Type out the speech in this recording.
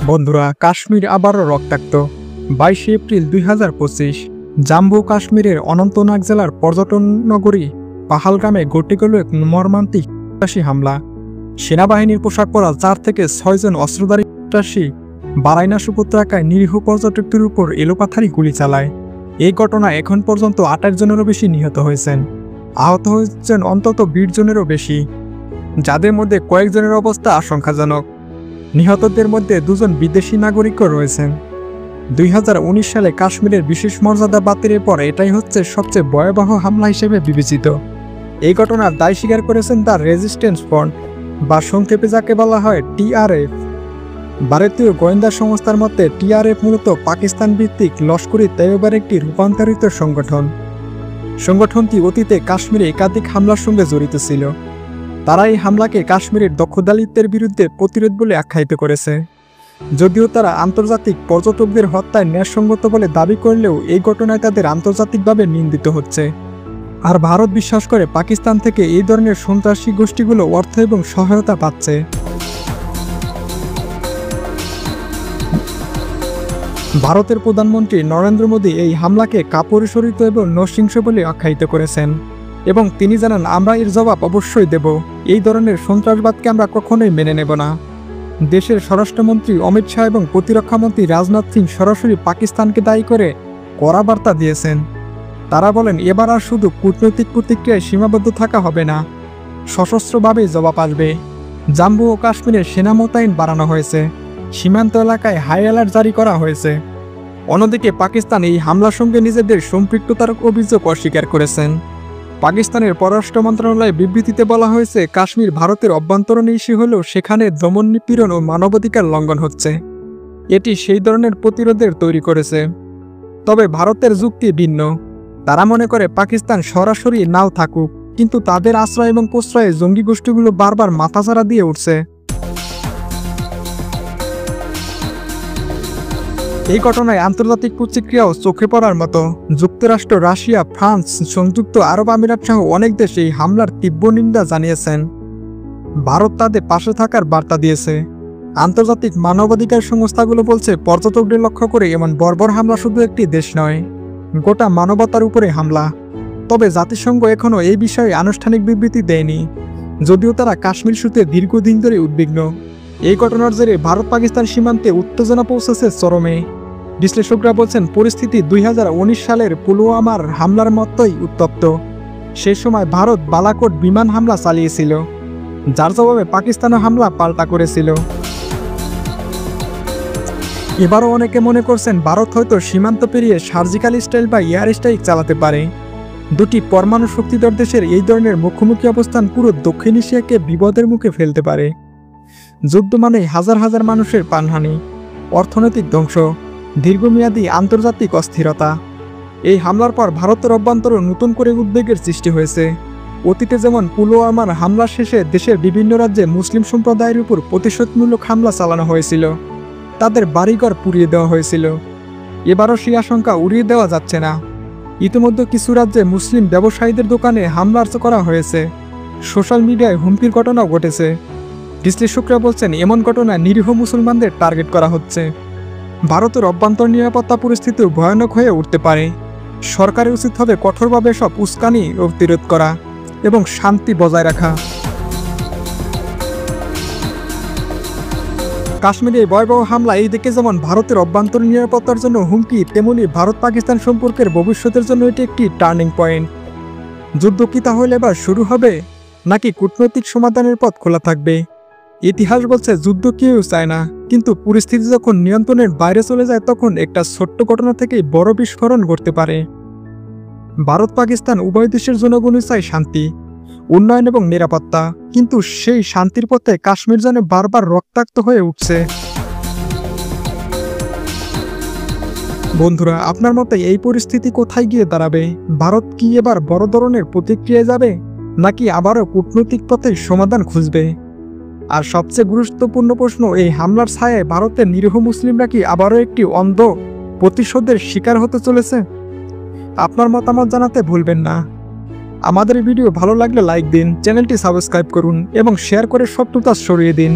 বন্ধুরা, কাশ্মীর আবারও রক্তাক্ত। 22 এপ্রিল 2025 জম্মু কাশ্মীরের অনন্তনাগ জেলার পর্যটন নগরী পাহালগামে ঘটে গেল এক মর্মান্তিক সন্ত্রাসী হামলা। সেনাবাহিনীর পোশাক পরা 4 থেকে 6 জন অস্ত্রধারী সন্ত্রাসী বারাইনাস উপত্যকায় নিরীহ পর্যটকদের উপর এলোপাথারি গুলি চালায়। এই ঘটনায় এখন পর্যন্ত 28 জনেরও বেশি নিহত হয়েছেন। আহত হয়েছেন অন্তত 20 জনেরও বেশি, যাদের মধ্যে কয়েকজনের অবস্থা আশঙ্কাজনক। নিহতদের মধ্যে 2 জন বিদেশি নাগরিকও রয়েছেন। 2019 সালে কাশ্মীরের বিশেষ মর্যাদা বাতিলের পর এটাই হচ্ছে সবচেয়ে ভয়াবহ হামলা হিসেবে বিবেচিত। এই ঘটনার দায় স্বীকার করেছেন দ্য রেজিস্ট্যান্স ফ্রন্ট, বা সংক্ষেপে যাকে বলা হয় টিআরএফ। ভারতীয় গোয়েন্দা সংস্থার মতে টিআরএফ মূলত পাকিস্তান ভিত্তিক লস্করি তৈয়বার একটি রূপান্তরিত সংগঠন। সংগঠনটি অতীতে কাশ্মীরে একাধিক হামলার সঙ্গে জড়িত ছিল। তারা এই হামলাকে কাশ্মীরের দখলদারিত্বের বিরুদ্ধে প্রতিরোধ বলে আখ্যায়িত করেছে। যদিও তারা আন্তর্জাতিক পর্যটকদের হত্যায় ন্যায়সঙ্গত বলে দাবি করলেও এই ঘটনায় তাদের আন্তর্জাতিকভাবে নিন্দিত হচ্ছে। আর ভারত বিশ্বাস করে পাকিস্তান থেকে এই ধরনের সন্ত্রাসী গোষ্ঠীগুলো অর্থ এবং সহায়তা পাচ্ছে। ভারতের প্রধানমন্ত্রী নরেন্দ্র মোদী এই হামলাকে কাপুরুষোচিত এবং নৃশংস বলে আখ্যায়িত করেছেন এবং তিনি জানান, আমরা এর জবাব অবশ্যই দেব। এই ধরনের সন্ত্রাসবাদকে আমরা কখনোই মেনে নেব না। দেশের স্বরাষ্ট্রমন্ত্রী অমিত শাহ এবং প্রতিরক্ষামন্ত্রী রাজনাথ সিং সরাসরি পাকিস্তানকে দায়ী করে কড়া বার্তা দিয়েছেন। তারা বলেন, এবার আর শুধু কূটনৈতিক প্রতিক্রিয়ায় সীমাবদ্ধ থাকা হবে না, সশস্ত্রভাবে জবাব আসবে। জম্মু ও কাশ্মীরে সেনা মোতায়েন বাড়ানো হয়েছে, সীমান্ত এলাকায় হাই অ্যালার্ট জারি করা হয়েছে। অন্যদিকে পাকিস্তান এই হামলার সঙ্গে নিজেদের সম্পৃক্ততার অভিযোগ অস্বীকার করেছেন। পাকিস্তানের পররাষ্ট্র মন্ত্রণালয়ের বিবৃতিতে বলা হয়েছে, কাশ্মীর ভারতের অভ্যন্তরীণ ইস্যু হলেও সেখানে দমন নিপীড়ন ও মানবাধিকার লঙ্ঘন হচ্ছে। এটি সেই ধরনের প্রতিরোধের তৈরি করেছে। তবে ভারতের যুক্তি ভিন্ন। তারা মনে করে পাকিস্তান সরাসরি নাও থাকুক, কিন্তু তাদের আশ্রয় এবং প্রশ্রয়ে জঙ্গি গোষ্ঠীগুলো বারবার মাথাচাড়া দিয়ে উঠছে। এই ঘটনায় আন্তর্জাতিক প্রতিক্রিয়াও চোখে পড়ার মতো। যুক্তরাষ্ট্র, রাশিয়া, ফ্রান্স, সংযুক্ত আরব আমিরাত সহ অনেক দেশ এই হামলার তীব্র নিন্দা জানিয়েছেন। ভারত তাদের পাশে থাকার বার্তা দিয়েছে। আন্তর্জাতিক মানবাধিকার সংস্থাগুলো বলছে, পর্যটকদের লক্ষ্য করে এমন বর্বর হামলা শুধু একটি দেশ নয়, গোটা মানবতার উপরে হামলা। তবে জাতিসংঘ এখনও এই বিষয়ে আনুষ্ঠানিক বিবৃতি দেয়নি, যদিও তারা কাশ্মীর ইস্যুতে দীর্ঘদিন ধরে উদ্বিগ্ন। এই ঘটনার জেরে ভারত পাকিস্তান সীমান্তে উত্তেজনা পৌঁছেছে চরমে। বিশ্লেষকরা বলছেন, পরিস্থিতি 2019 সালের পুলওয়ামার হামলার মতোই উত্তপ্ত। সেই সময় ভারত বালাকোট বিমান হামলা চালিয়েছিল, যার জবাবে পাকিস্তানও হামলা পাল্টা করেছিল। এবারও অনেকে মনে করছেন, ভারত হয়তো সীমান্ত পেরিয়ে সার্জিক্যাল স্ট্রাইক বা এয়ার স্ট্রাইক চালাতে পারে। দুটি পরমাণু শক্তিধর দেশের এই ধরনের মুখোমুখি অবস্থান পুরো দক্ষিণ এশিয়াকে বিপদের মুখে ফেলতে পারে। যুদ্ধ মানেই হাজার হাজার মানুষের প্রাণহানি, অর্থনৈতিক ধ্বংস, দীর্ঘমেয়াদী আন্তর্জাতিক অস্থিরতা। এই হামলার পর ভারতের অভ্যন্তরে নতুন করে উদ্বেগের সৃষ্টি হয়েছে। অতীতে যেমন পুলওয়ামার হামলা শেষে দেশের বিভিন্ন রাজ্যে মুসলিম সম্প্রদায়ের উপর প্রতিশোধমূলক হামলা চালানো হয়েছিল, তাদের বাড়িঘর পুড়িয়ে দেওয়া হয়েছিল। এবারও সেই আশঙ্কা উড়িয়ে দেওয়া যাচ্ছে না। ইতিমধ্যে কিছু রাজ্যে মুসলিম ব্যবসায়ীদের দোকানে হামলা করা হয়েছে। সোশ্যাল মিডিয়ায় হুমকির ঘটনাও ঘটেছে। বিশ্লেষকরা বলছেন, এমন ঘটনায় নিরীহ মুসলমানদের টার্গেট করা হচ্ছে। ভারতের অভ্যন্তরীণ নিরাপত্তা পরিস্থিতিও ভয়ানক হয়ে উঠতে পারে। সরকারের উচিত হবে কঠোরভাবে সব উস্কানি প্রতিরোধ করা এবং শান্তি বজায় রাখা। কাশ্মীরে ভয়াবহ হামলা এই দিকে যেমন ভারতের অভ্যন্তরীণ নিরাপত্তার জন্য হুমকি, তেমনি ভারত পাকিস্তান সম্পর্কের ভবিষ্যতের জন্য এটি একটি টার্নিং পয়েন্ট। যুদ্ধ কি তাহলে এবার শুরু হবে, নাকি কূটনৈতিক সমাধানের পথ খোলা থাকবে? ইতিহাস বলছে, যুদ্ধ কেউ চায় না, কিন্তু পরিস্থিতি যখন নিয়ন্ত্রণের বাইরে চলে যায় তখন একটা ছোট্ট ঘটনা থেকেই বড় বিস্ফোরণ ঘটতে পারে। ভারত পাকিস্তান উভয় দেশের জনগণই চায় শান্তি, উন্নয়ন এবং নিরাপত্তা, কিন্তু সেই শান্তির পথে কাশ্মীর যেন বারবার রক্তাক্ত হয়ে উঠছে। বন্ধুরা, আপনার মতে এই পরিস্থিতি কোথায় গিয়ে দাঁড়াবে? ভারত কি এবার বড় ধরনের প্রতিক্রিয়ায় যাবে, নাকি আবারও কূটনৈতিক পথে সমাধান খুঁজবে? আর সবচেয়ে গুরুত্বপূর্ণ প্রশ্ন, এই হামলার ছায়ায় ভারতের নিরীহ মুসলিমরা কি আবারও একটি অন্ধ প্রতিশোধের শিকার হতে চলেছে? আপনার মতামত জানাতে ভুলবেন না। আমাদের ভিডিও ভালো লাগলে লাইক দিন, চ্যানেলটি সাবস্ক্রাইব করুন এবং শেয়ার করে সত্যতা ছড়িয়ে দিন।